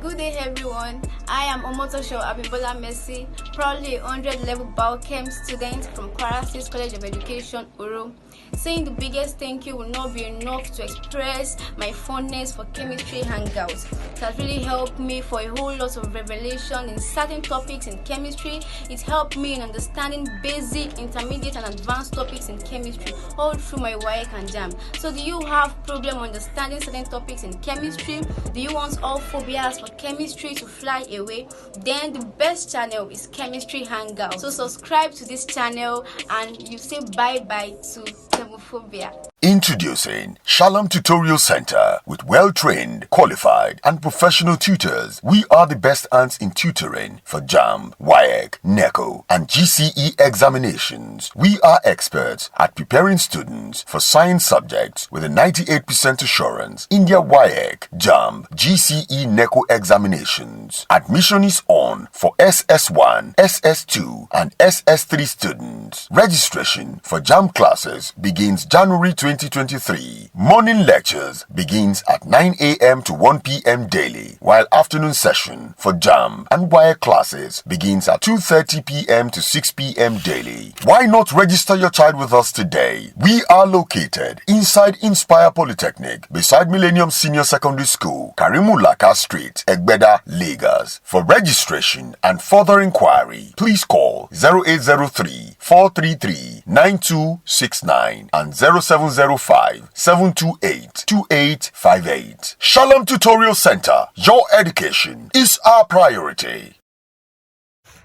Good day everyone, I am Omotosho Abibola Messi, proudly a 100-level Biochem student from Kwara State College of Education, Oro. Saying the biggest thank you will not be enough to express my fondness for chemistry hangouts. It has really helped me for a whole lot of revelation in certain topics in chemistry. It helped me in understanding basic, intermediate and advanced topics in chemistry all through my WAEC and Jamb. So do you have problem understanding certain topics in chemistry? Do you want all phobias for chemistry to fly away? Then the best channel is Chemistry Hangout. So subscribe to this channel and you say bye-bye to chemophobia. Introducing Shalom Tutorial Center. With well-trained, qualified, and professional tutors, we are the best hands in tutoring for Jamb, WAEC, NECO, and GCE examinations. We are experts at preparing students for science subjects with a 98% assurance in their WAEC, Jamb, GCE, NECO examinations. Admission is on for SS1, SS2, and SS3 students. Registration for Jamb classes begins January 2023. Morning lectures begins at 9 a.m. to 1 p.m. daily, while afternoon session for Jamb and WAEC classes begins at 2:30 p.m. to 6 p.m. daily. Why not register your child with us today? We are located inside Inspire Polytechnic, beside Millennium Senior Secondary School, Karimulaka Street, Egbeda, Lagos. For registration and further inquiry, please call 0803 433 9269 and 0705-728-2858. Shalom Tutorial Center. Your education is our priority.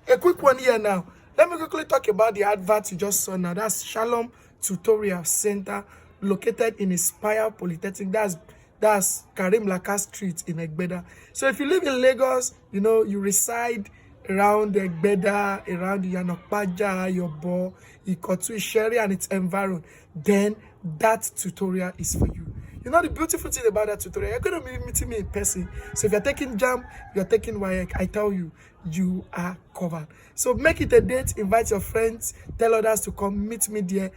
A quick one here now. Let me quickly talk about the advert you just saw now. That's Shalom Tutorial Center, located in Inspire Polytechnic. That's Karim Laka Street in Egbeda. So if you live in Lagos, you reside around Egbeda, around Yanokpaja, Yobo, Ikotu, Isheri and its environment, then that tutorial is for you. You know the beautiful thing about that tutorial, you're going to be meeting me in person. So if you're taking Jamb, you're taking WAEC, I tell you, you are covered. So make it a date, invite your friends, tell others to come meet me there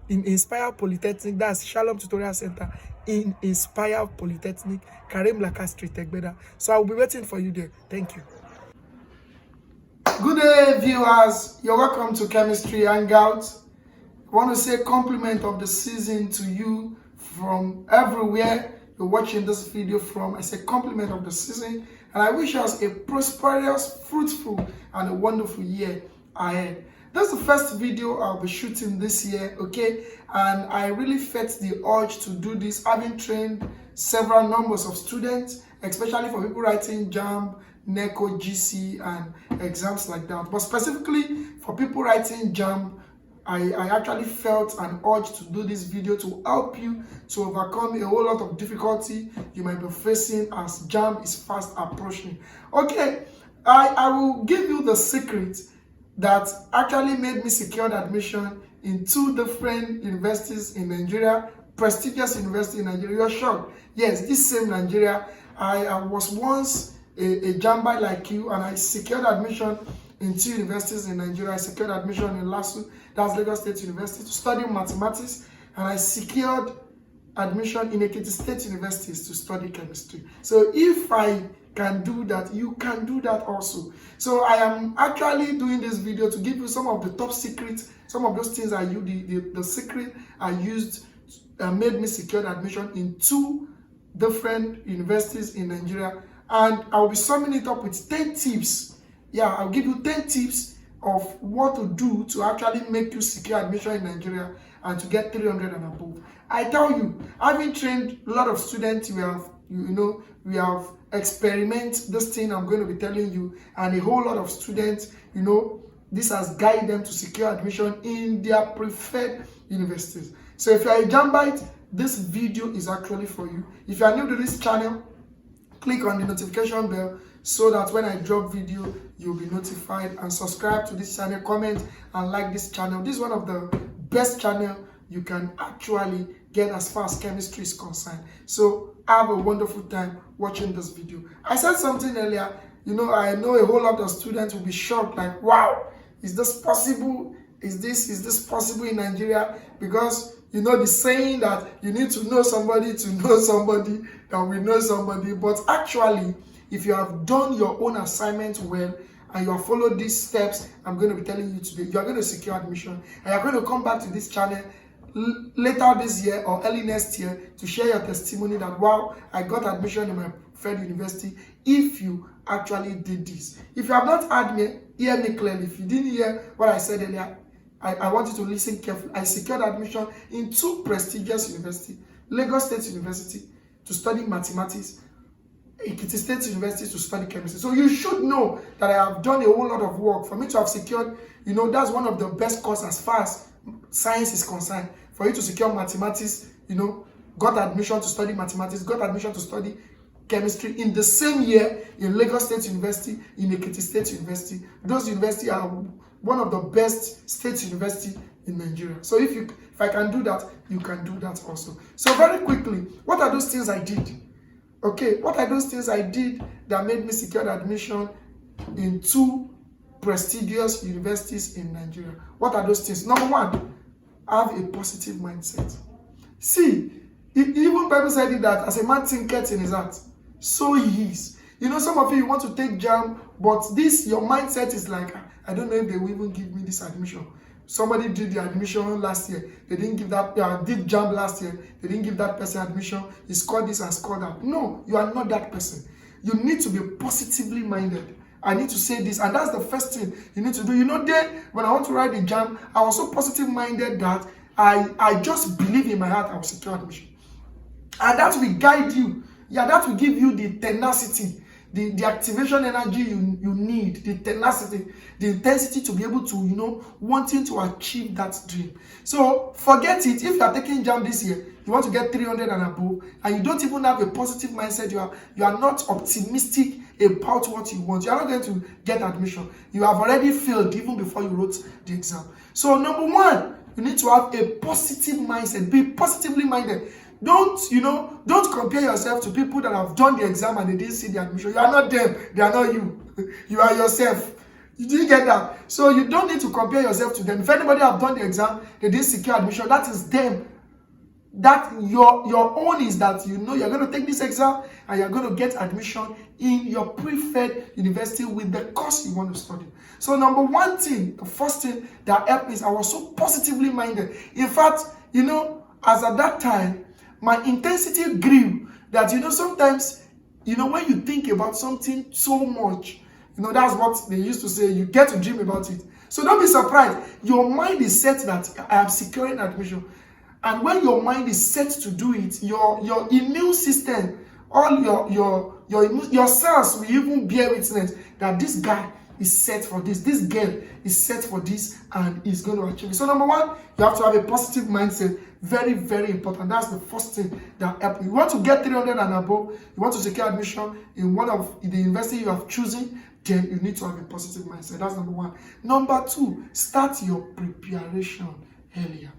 in Inspire Polytechnic. That's Shalom Tutorial Center in Inspire Polytechnic, Karim Laka Street, Egbeda. So I will be waiting for you there. Thank you. Good day, viewers. You're welcome to Chemistry Hangout. I want to say compliment of the season to you from everywhere you're watching this video from. I say compliment of the season, and I wish us a prosperous, fruitful, and a wonderful year ahead. This is the first video I'll be shooting this year, okay? And I really felt the urge to do this, having trained several numbers of students, especially for people writing Jamb, NECO, GC, and exams like that. But specifically for people writing Jamb, I actually felt an urge to do this video to help you to overcome a whole lot of difficulty you might be facing as Jamb is fast approaching. Okay, I will give you the secret that actually made me secure admission in 2 different universities in Nigeria, prestigious university in Nigeria. You're shocked. Yes, this same Nigeria. I was once a Jambi like you, and I secured admission in 2 universities in Nigeria. I secured admission in LASU, that's Lagos State University, to study mathematics, and I secured admission in Ekiti State Universities to study chemistry. So if I can do that, you can do that also. So I am actually doing this video to give you some of the top secrets, some of those things I used, the secret I used made me secure admission in 2 different universities in Nigeria. And I'll be summing it up with 10 tips. Yeah, I'll give you 10 tips of what to do to actually make you secure admission in Nigeria and to get 300 and above. I tell you, having trained a lot of students, we have experimented this thing I'm going to be telling you, and a whole lot of students, this has guided them to secure admission in their preferred universities. So if you are a Jambite, this video is actually for you. If you are new to this channel, click on the notification bell so that when I drop video, you'll be notified, and subscribe to this channel, comment and like this channel. This is one of the best channels you can actually get as far as chemistry is concerned. So have a wonderful time watching this video. I said something earlier, I know a whole lot of students will be shocked, like, wow, is this possible? Is this possible in Nigeria? Because the saying that you need to know somebody that will know somebody. But actually, if you have done your own assignment well and you have followed these steps I'm going to be telling you today, you are going to secure admission, and you are going to come back to this channel later this year or early next year to share your testimony that, wow, I got admission in my preferred university, if you actually did this. If you have not heard me, hear me clearly. If you didn't hear what I said earlier, I want you to listen carefully. I secured admission in 2 prestigious universities, Lagos State University to study mathematics, Ekiti State University to study chemistry. So you should know that I have done a whole lot of work for me to have secured, that's one of the best courses as far as science is concerned. For you to secure mathematics, got admission to study mathematics, got admission to study chemistry in the same year in Lagos State University, in Ekiti State University. Those universities are one of the best state universities in Nigeria. So if I can do that, you can do that also. So very quickly, what are those things I did? Okay, what are those things I did that made me secure admission in 2 prestigious universities in Nigeria? What are those things? Number 1, have a positive mindset. See, even Bible said it that as a man thinketh in his heart, so he is. Some of you want to take Jamb, but your mindset is like, I don't know if they will even give me this admission. Somebody did the admission last year. They didn't give that, did Jamb last year. They didn't give that person admission. He scored this and scored that. No, you are not that person. You need to be positively minded. I need to say this, and that's the first thing you need to do. Then when I want to write the Jamb, I was so positive minded that I just believe in my heart I will secure admission. And that will guide you. Yeah, that will give you the tenacity, the activation energy you need, the tenacity, the intensity to be able to, wanting to achieve that dream. So forget it. If you are taking Jamb this year, you want to get 300 and above, and you don't even have a positive mindset, you are not optimistic about what you want, you are not going to get admission. You have already failed even before you wrote the exam. So number 1, you need to have a positive mindset. Be positively minded. Don't compare yourself to people that have done the exam and they didn't see the admission. You are not them. They are not you. You are yourself. You didn't get that. So you don't need to compare yourself to them. If anybody have done the exam, they didn't secure admission, that is them. That your own is that you're going to take this exam and you're going to get admission in your preferred university with the course you want to study. So number 1 thing, the first thing that helped me is I was so positively minded. In fact, as at that time, my intensity grew. That sometimes, when you think about something so much, that's what they used to say, you get to dream about it. So don't be surprised. Your mind is set that I am securing admission. And when your mind is set to do it, your immune system, all your cells will even bear witness that this guy is set for this girl is set for this, and is going to achieve it. So number 1, you have to have a positive mindset. Very, very important. That's the first thing that helps you. You want to get 300 and above, you want to secure admission in one of the university you have chosen, then you need to have a positive mindset. That's number 1. Number 2, start your preparation earlier.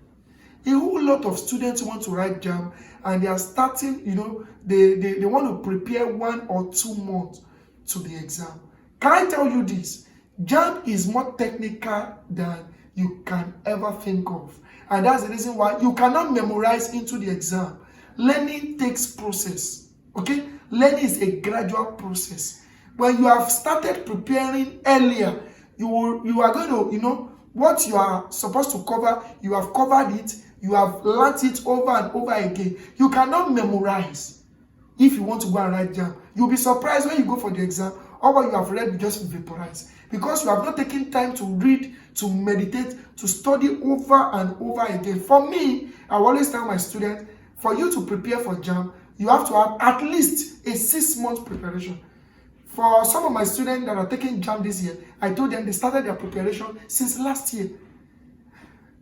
A whole lot of students want to write Jamb, and they are starting, they want to prepare 1 or 2 months to the exam. Can I tell you this? Jamb is more technical than you can ever think of. And that's the reason why you cannot memorize into the exam. Learning takes process. Okay? Learning is a gradual process. When you have started preparing earlier, you are going to, what you are supposed to cover, you have covered it, you have learnt it over and over again. You cannot memorize if you want to go and write Jamb. You'll be surprised when you go for the exam, all what you have read will just vaporize. Because you have not taken time to read, to meditate, to study over and over again. For me, I always tell my students, for you to prepare for Jamb, you have to have at least a 6-month preparation. For some of my students that are taking Jamb this year, I told them they started their preparation since last year.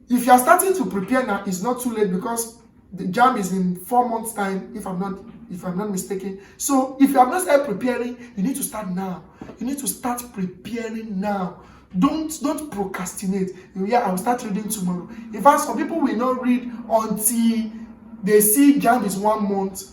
If you are starting to prepare now, it's not too late, because the Jamb is in 4 months' time, if I'm not mistaken. So if you have not started preparing, you need to start now. You need to start preparing now. Don't procrastinate. Yeah, I'll start reading tomorrow. In fact, some people will not read until they see Jamb is 1 month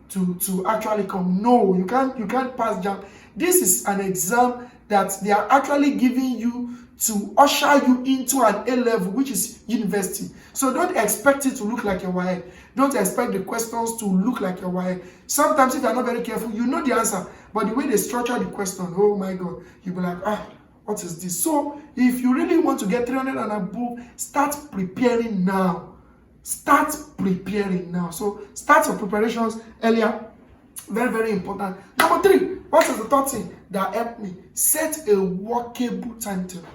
to actually come. No, you can't pass Jamb. This is an exam that they are actually giving you to usher you into an A level, which is university. So don't expect it to look like your WAEC. Don't expect the questions to look like your WAEC. Sometimes if you're not very careful, you know the answer, but the way they structure the question, oh my God, you'll be like, what is this? So if you really want to get 300 and above, start preparing now. Start preparing now. So start your preparations earlier. Very, very important. Number 3, what is the third thing that helped me? Set a workable timetable.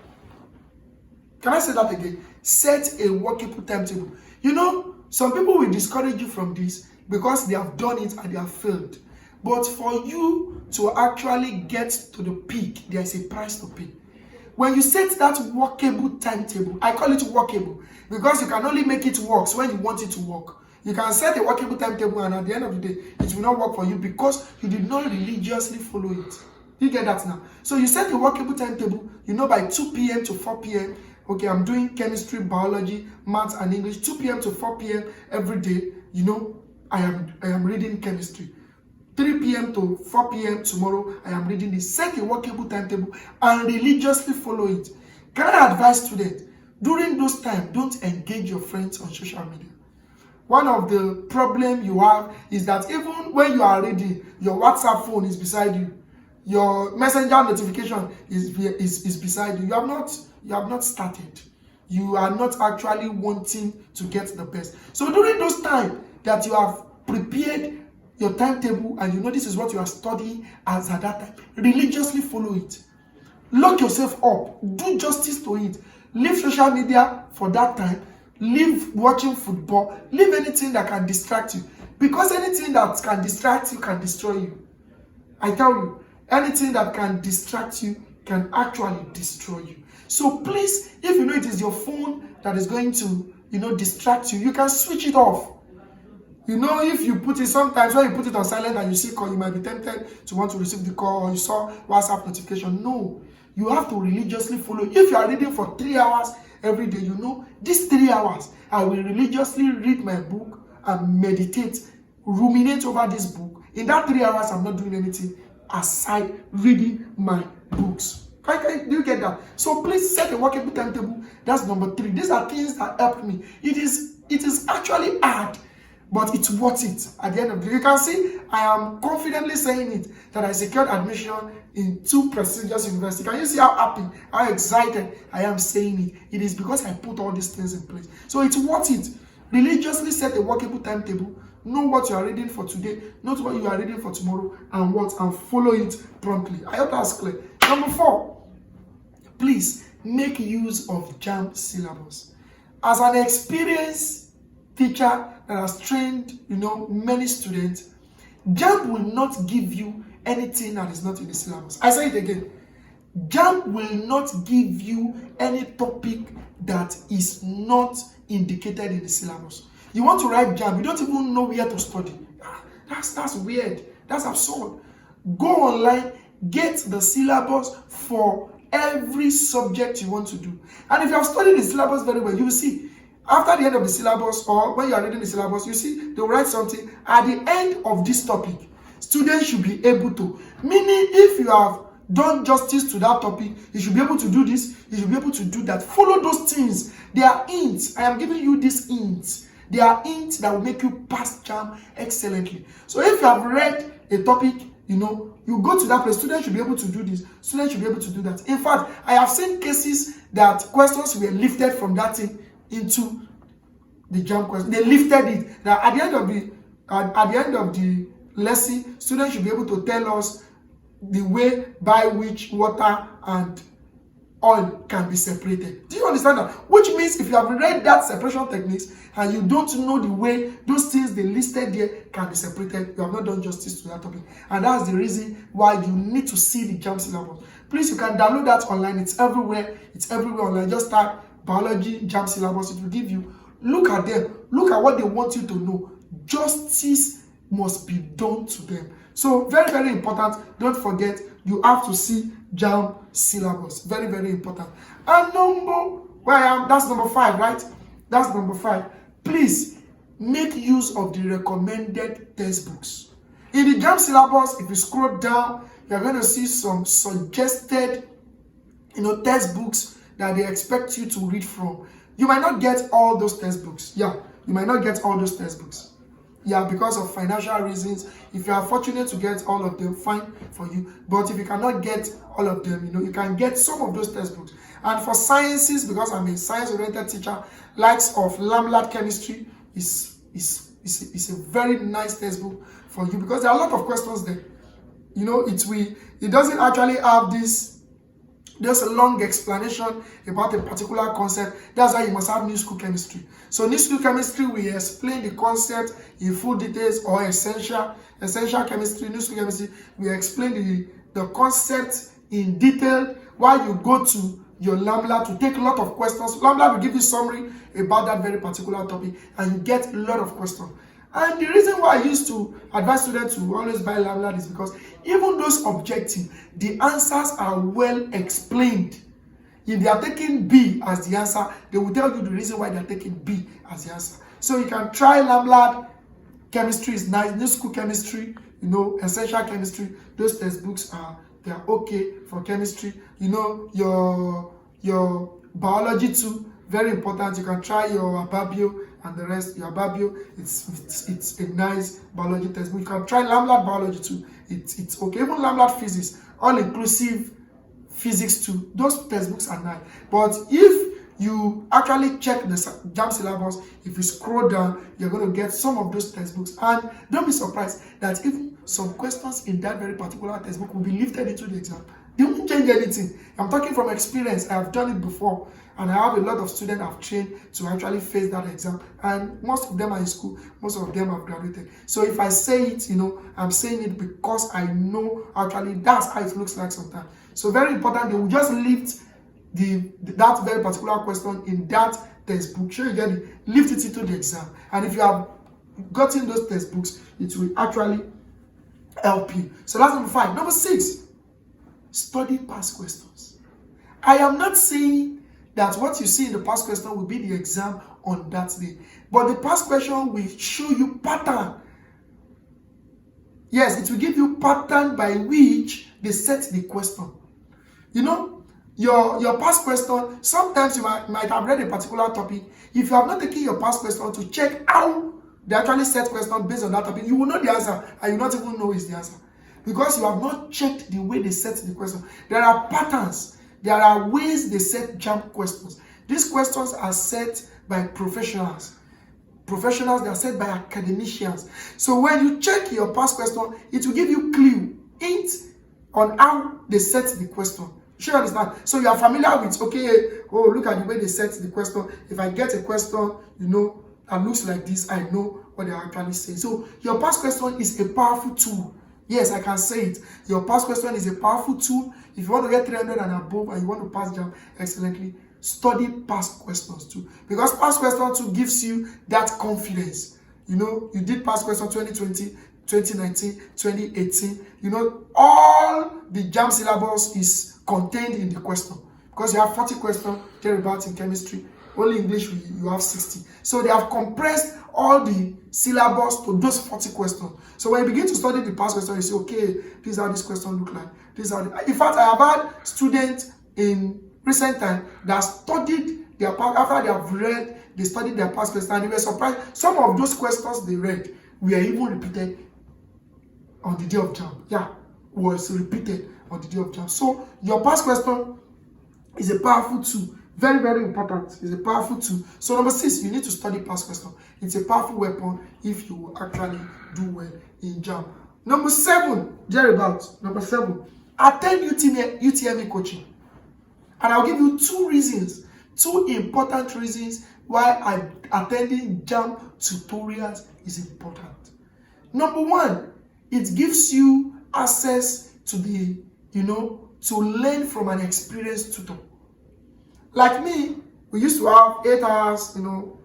Can I say that again? Set a workable timetable. You know, some people will discourage you from this because they have done it and they have failed. But for you to actually get to the peak, there is a price to pay. When you set that workable timetable, I call it workable because you can only make it work when you want it to work. You can set a workable timetable and at the end of the day, it will not work for you because you did not religiously follow it. You get that now? So you set a workable timetable, you know, by 2 p.m. to 4 p.m., okay, I'm doing chemistry, biology, maths, and English, 2 p.m. to 4 p.m. every day, you know, I am reading chemistry. 3 p.m. to 4 p.m. tomorrow, I am reading this. Set a workable timetable and religiously follow it. Can I advise students, during those times, don't engage your friends on social media. One of the problems you have is that even when you are reading, your WhatsApp phone is beside you. Your messenger notification is beside you. You have not started. You are not actually wanting to get the best. So during those times that you have prepared your timetable and you know this is what you are studying as at that time, religiously follow it. Lock yourself up. Do justice to it. Leave social media for that time. Leave watching football. Leave anything that can distract you. Because anything that can distract you can destroy you. I tell you, anything that can distract you can actually destroy you. So please, if you know it is your phone that is going to, distract you, you can switch it off. If you put it, sometimes when you put it on silent and you see call, you might be tempted to want to receive the call or you saw WhatsApp notification. No, you have to religiously follow. If you are reading for 3 hours every day, these 3 hours, I will religiously read my book and meditate, ruminate over this book. In that 3 hours, I'm not doing anything aside reading my books. Do you get that? So please set a workable timetable. That's number 3. These are things that helped me. It is actually hard, but it's worth it at the end of the day. You can see I am confidently saying it that I secured admission in 2 prestigious universities. Can you see how happy, how excited I am saying it? It is because I put all these things in place. So it's worth it. Religiously set a workable timetable. Know what you are reading for today, not what you are reading for tomorrow, and follow it promptly. I hope that's clear. Number 4, please make use of Jamb syllabus. As an experienced teacher that has trained, many students, Jamb will not give you anything that is not in the syllabus. I say it again. Jamb will not give you any topic that is not indicated in the syllabus. You want to write Jamb, you don't even know where to study. That's weird. That's absurd. Go online, get the syllabus for every subject you want to do. And if you have studied the syllabus very well, you will see after the end of the syllabus, or when you are reading the syllabus, you see they'll write something at the end of this topic. Students should be able to. Meaning, if you have done justice to that topic, you should be able to do this, you should be able to do that. Follow those things. They are hints. I am giving you these hints. They are hints that will make you pass Jamb excellently. So if you have read a topic, you go to that place, students should be able to do this, students should be able to do that. In fact, I have seen cases that questions were lifted from that thing into the Jamb question. They lifted it. Now at the end of the lesson, students should be able to tell us the way by which water and oil can be separated. Do you understand that? Which means if you have read that separation techniques and you don't know the way those things they listed there can be separated, you have not done justice to that topic. And that's the reason why you need to see the Jamb syllabus. Please, you can download that online. It's everywhere. It's everywhere online. Just type biology Jamb syllabus. It will give you. Look at them. Look at what they want you to know. Justice must be done to them. So very, very important. Don't forget, you have to see Jamb syllabus. Very, very important. And that's number 5, right? That's number 5. Please make use of the recommended textbooks. In the Jamb syllabus, if you scroll down, you're going to see some suggested, textbooks that they expect you to read from. You might not get all those textbooks. Yeah, you might not get all those textbooks. Yeah, because of financial reasons. If you are fortunate to get all of them, fine for you. But if you cannot get all of them, you can get some of those textbooks. And for sciences, because I'm a science-oriented teacher, likes of Lamblad chemistry is a very nice textbook for you, because there are a lot of questions there. It doesn't actually have there's a long explanation about a particular concept. That's why you must have new school chemistry. So new school chemistry, we explain the concept in full details, or essential chemistry, new school chemistry, we explain the concept in detail, while you go to your Lamblad to take a lot of questions. Lamblad will give you summary about that very particular topic, and you get a lot of questions. And the reason why I used to advise students to always buy Lamblad is because even those objectives, the answers are well explained. If they are taking B as the answer, they will tell you the reason why they are taking B as the answer. So you can try Lamblad. Chemistry is nice. New school chemistry, essential chemistry. Those textbooks they are okay for chemistry. Your biology too, very important. You can try your Ababio and the rest. Your Ababio, it's a nice biology textbook. You can try Lamblad biology too. It's okay. Even Lamblad physics, all inclusive physics too. Those textbooks are nice. But if you actually check the Jamb syllabus, if you scroll down, you're going to get some of those textbooks. And don't be surprised that even some questions in that very particular textbook will be lifted into the exam. They won't change anything. I'm talking from experience. I have done it before. And I have a lot of students I've trained to actually face that exam. And most of them are in school. Most of them have graduated. So if I say it, I'm saying it because I know actually that's how it looks like sometimes. So very important. They will just lift that very particular question in that textbook. Sure, you get it. Lift it into the exam. And if you have gotten those textbooks, it will actually help you. So that's number 5. Number 6, study past questions. I am not saying that what you see in the past question will be the exam on that day, but the past question will show you pattern. Yes, it will give you pattern by which they set the question. Your past question, sometimes you might have read a particular topic. If you have not taken your past question to check how they actually set question based on that topic, you will know the answer and you will not even know it's the answer, because you have not checked the way they set the question. There are patterns. There are ways they set Jamb questions. These questions are set by professionals. Professionals, they are set by academicians. So when you check your past question, it will give you hint on how they set the question. You understand? So you are familiar with, look at the way they set the question. If I get a question, that looks like this, I know what they are actually saying. So your past question is a powerful tool. Yes, I can say it. Your past question is a powerful tool. If you want to get 300 and above and you want to pass Jamb excellently, study past questions too. Because past questions too gives you that confidence. You did past question 2020, 2019, 2018. All the Jamb syllabus is contained in the question. Because you have 40 questions, thereabouts in chemistry. Only English, you have 60. So they have compressed all the syllabus to those 40 questions. So when you begin to study the past question, you say, okay, this is how this question look like. In fact, I have had students in recent time that studied their past, after they have read, they studied their past questions, and they were surprised. Some of those questions they read were even repeated on the day of Jamb. Yeah, was repeated on the day of Jamb. So your past question is a powerful tool. Very, very important. It's a powerful tool. So number 6, you need to study past question. It's a powerful weapon if you actually do well in Jamb. Number 7, Number 7, attend UTME coaching. And I'll give you 2 important reasons why attending Jamb tutorials is important. Number 1, it gives you access to to learn from an experienced tutor. Like me, we used to have 8 hours,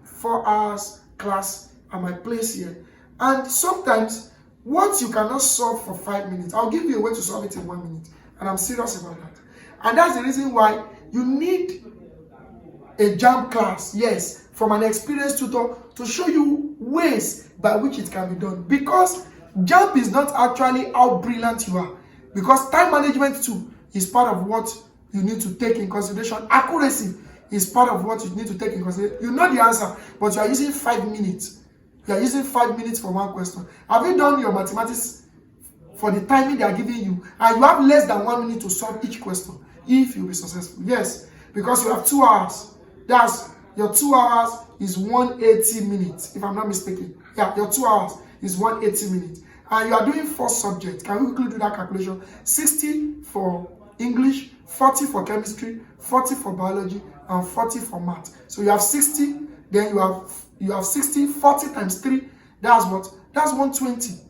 4 hours class at my place here. And sometimes, what you cannot solve for 5 minutes, I'll give you a way to solve it in 1 minute. And I'm serious about that. And that's the reason why you need a Jamb class, yes, from an experienced tutor to show you ways by which it can be done. Because Jamb is not actually how brilliant you are. Because time management too is part of what you need to take in consideration. Accuracy is part of what you need to take in consideration. You know the answer, but you are using 5 minutes. You are using 5 minutes for one question. Have you done your mathematics for the timing they are giving you? And you have less than 1 minute to solve each question if you be successful. Yes, because you have 2 hours. That's your 2 hours is 180 minutes, if I'm not mistaken. Yeah, your 2 hours is 180 minutes. And you are doing 4 subjects. Can we quickly do that calculation? 60 for English, 40 for chemistry, 40 for biology, and 40 for math. So you have 60, then you have 60, 40 times 3, that's what? That's 120.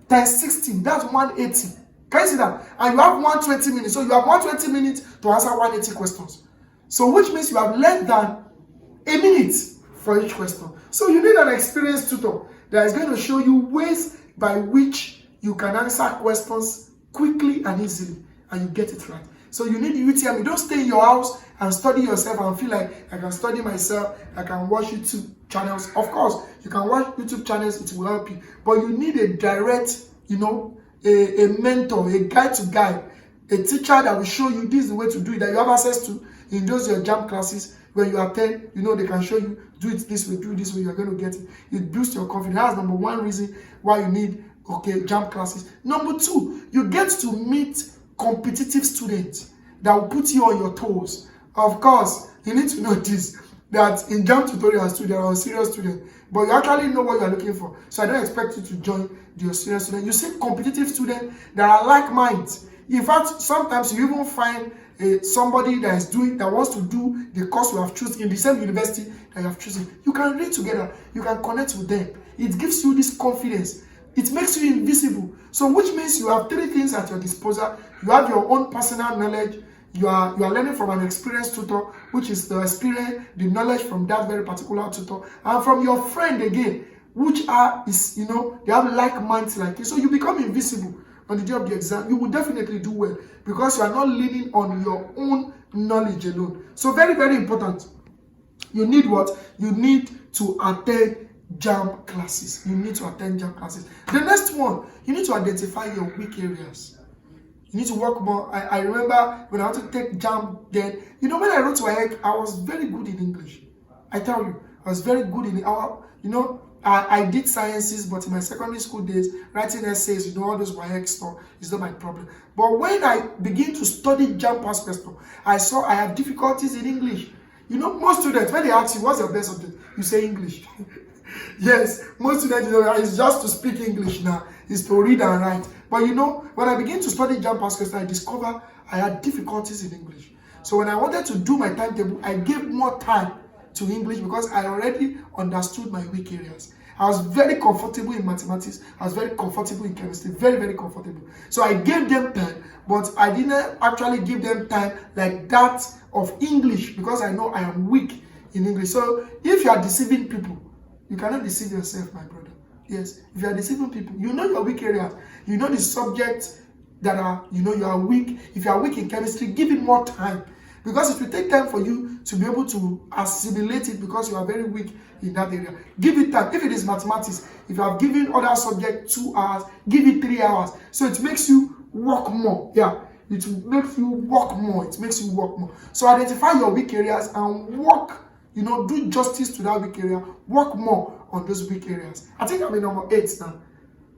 Times 16, that's 180. Can you see that? And you have 120 minutes. So you have 120 minutes to answer 180 questions. So which means you have less than a minute for each question. So you need an experienced tutor that is going to show you ways by which you can answer questions quickly and easily, and you get it right. So you need UTME. Don't stay in your house and study yourself and feel like I can study myself, I can watch YouTube channels. Of course, you can watch YouTube channels, it will help you. But you need a direct, a mentor, a guide to guide, a teacher that will show you this is the way to do it, that you have access to in those your Jamb classes. When you attend, they can show you, do it this way, do it this way, you're going to get it. It boosts your confidence. That's number 1 reason why you need, Jamb classes. Number 2, you get to meet competitive students that will put you on your toes. Of course, you need to know this, that in Jamb tutorials too, there are serious students, but you actually know what you're looking for. So I don't expect you to join the serious students. You see competitive students that are like minds. In fact, sometimes you even find somebody that wants to do the course you have chosen in the same university that you have chosen. You can read together, you can connect with them. It gives you this confidence. It makes you invisible. So which means you have 3 things at your disposal. You have your own personal knowledge. You are learning from an experienced tutor, which is the experience, the knowledge from that very particular tutor, and from your friend again, which they have like minds like you. So you become invisible on the day of the exam. You will definitely do well because you are not leaning on your own knowledge alone. So very, very important. You need what? You need to attend Jamb classes. You need to attend Jamb classes. The next one, you need to identify your weak areas. You need to work more. I remember when I wanted to take Jamb then, when I wrote to WAEC, I was very good in English. I tell you, I was very good in I did sciences, but in my secondary school days, writing essays, all those WAEC stuff is not my problem. But when I begin to study Jamb past question, I saw I have difficulties in English. Most students, when they ask you, what's your best subject? You say English. Yes, most students, it's just to speak English now. It's to read and write. But when I begin to study Jamb past question, I discover I had difficulties in English. So when I wanted to do my timetable, I gave more time to English because I already understood my weak areas. I was very comfortable in mathematics. I was very comfortable in chemistry. Very, very comfortable. So I gave them time, but I didn't actually give them time like that of English because I know I am weak in English. So if you are deceiving people, you cannot deceive yourself, my brother. Yes, if you are deceiving people, you know your weak areas. You know the subjects that are, you are weak. If you are weak in chemistry, give it more time. Because it will take time for you to be able to assimilate it because you are very weak in that area. Give it time. If it is mathematics, if you have given other subject 2 hours, give it 3 hours. So it makes you work more. Yeah, it makes you work more. It makes you work more. So identify your weak areas and work, do justice to that weak area. Work more on those weak areas. I think I'm in number 8 now.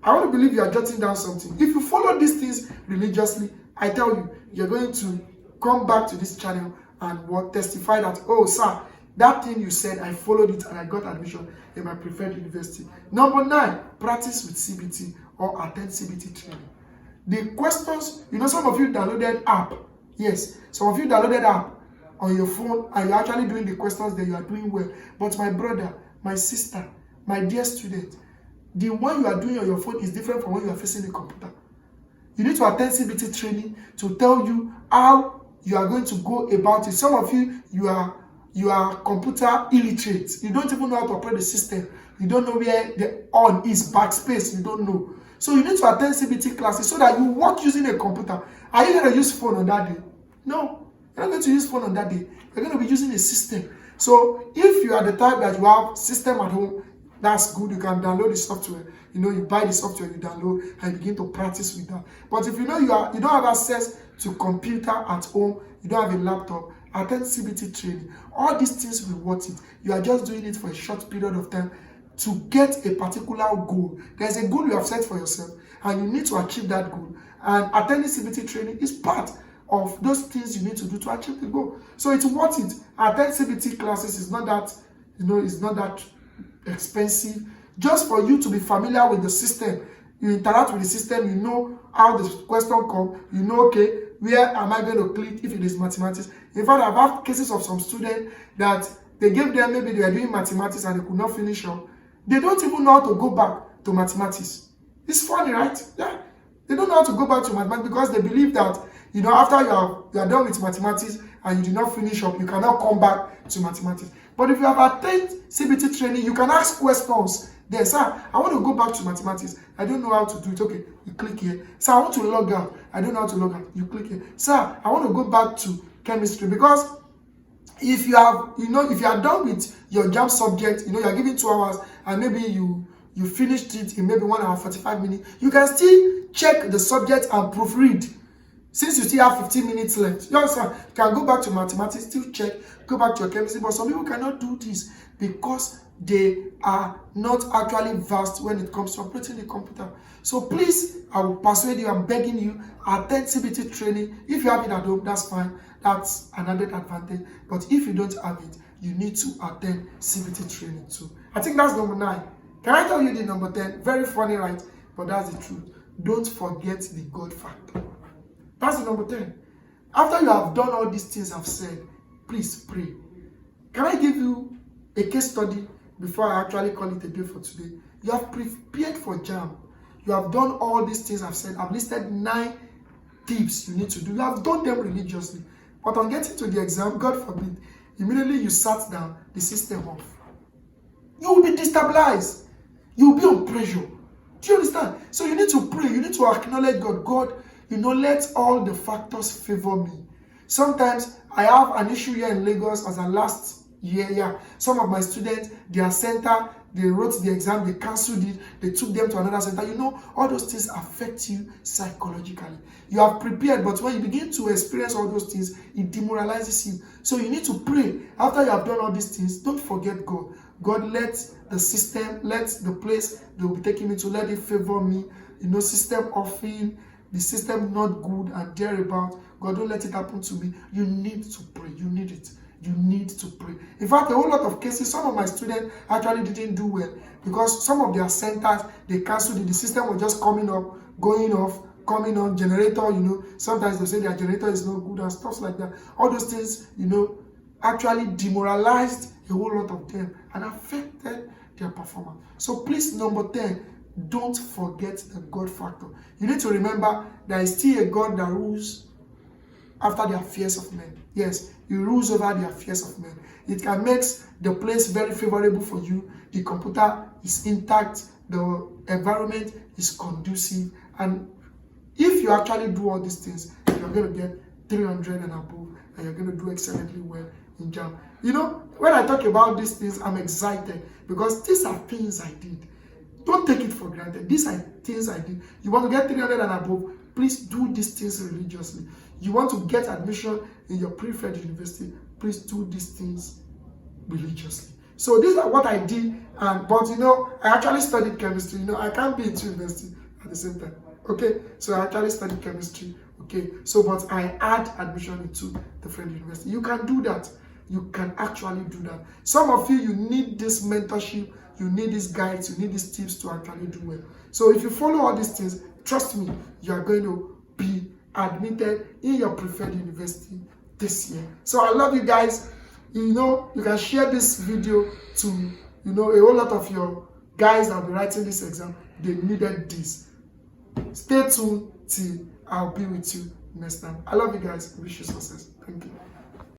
I want to believe you are jotting down something. If you follow these things religiously, I tell you, you're going to come back to this channel and testify that, oh sir, that thing you said, I followed it and I got admission in my preferred university. Number 9, practice with CBT or attend CBT training. The questions, some of you downloaded app. Yes, some of you downloaded app on your phone and you're actually doing the questions that you are doing well. But my brother, my sister, my dear student, the one you are doing on your phone is different from when you are facing the computer. You need to attend CBT training to tell you how you are going to go about it. Some of you, you are computer illiterate. You don't even know how to operate the system. You don't know where the on is, backspace. You don't know. So you need to attend CBT classes so that you work using a computer. Are you going to use phone on that day? No, you're not going to use phone on that day. You're going to be using a system. So if you are the type that you have system at home, that's good. You can download the software. you buy the software, you download, and you begin to practice with that. But if you know you don't have access to computer at home, you don't have a laptop, attend CBT training. All these things will worth it. You are just doing it for a short period of time to get a particular goal. There's a goal you have set for yourself, and you need to achieve that goal. And attending CBT training is part of those things you need to do to achieve the goal. So it's worth it. Attend CBT classes is not that, it's not that expensive. Just for you to be familiar with the system, you interact with the system, you know how the question comes, you know, okay, where am I going to click if it is mathematics. In fact, I've had cases of some students that they gave them, maybe they were doing mathematics and they could not finish up. They don't even know how to go back to mathematics. It's funny, right? Yeah. They don't know how to go back to mathematics because they believe that, after you are done with mathematics and you did not finish up, you cannot come back to mathematics. But if you have attended CBT training, you can ask questions there. Sir, I want to go back to mathematics. I don't know how to do it. Okay, you click here. Sir, I want to log out. I don't know how to log out. You click here. Sir, I want to go back to chemistry, because if you have, if you are done with your Jamb subject, you are given 2 hours and maybe you finished it in maybe 1 hour 45 minutes, you can still check the subject and proofread. Since you still have 15 minutes left, you understand? You can go back to mathematics, still check, go back to your chemistry. But some people cannot do this because they are not actually versed when it comes to operating the computer. So please, I will persuade you, I'm begging you, attend CBT training. If you have it at home, that's fine. That's an added advantage. But if you don't have it, you need to attend CBT training too. I think that's number 9. Can I tell you the number 10? Very funny, right? But that's the truth. Don't forget the God factor. That's the number 10. After you have done all these things I've said, please pray. Can I give you a case study before I actually call it a day for today? You have prepared for Jamb. You have done all these things I've said. I've listed 9 tips you need to do. You have done them religiously. But on getting to the exam, God forbid, immediately you sat down, the system off. You will be destabilized. You will be on pressure. Do you understand? So you need to pray. You need to acknowledge God. God, let all the factors favor me. Sometimes I have an issue here in Lagos as a last year. Yeah. Some of my students, their center, they wrote the exam, they cancelled it, they took them to another center. All those things affect you psychologically. You have prepared, but when you begin to experience all those things, it demoralizes you. So you need to pray. After you have done all these things, don't forget God. God, let the system, let the place they will be taking me to, let it favor me. System offering, the system not good and thereabout. God, don't let it happen to me. You need to pray. You need it. You need to pray. In fact, a whole lot of cases, some of my students actually didn't do well because some of their centers, they cancelled it. The system was just coming up, going off, coming on, generator, Sometimes they say their generator is not good and stuff like that. All those things, actually demoralized a whole lot of them and affected their performance. So please, number 10, don't forget the God factor. You need to remember there is still a God that rules after the affairs of men. Yes, he rules over the affairs of men. It can make the place very favorable for you. The computer is intact. The environment is conducive. And if you actually do all these things, you're going to get 300 and above, and you're going to do excellently well in Jamb. When I talk about these things, I'm excited because these are things I did. Don't take it for granted. These are things I did. You want to get 300 and above, please do these things religiously. You want to get admission in your preferred university, please do these things religiously. So these are what I did, but I actually studied chemistry. I can't be in 2 universities at the same time. Okay, so I actually studied chemistry. Okay, so but I had admission into different universities. You can do that. You can actually do that. Some of you need this mentorship, you need these guides, you need these tips to actually do well. So if you follow all these things, trust me, you are going to be admitted in your preferred university this year. So I love you guys. You can share this video to a whole lot of your guys that will be writing this exam. They needed this. Stay tuned till I'll be with you next time. I love you guys. I wish you success. Thank you.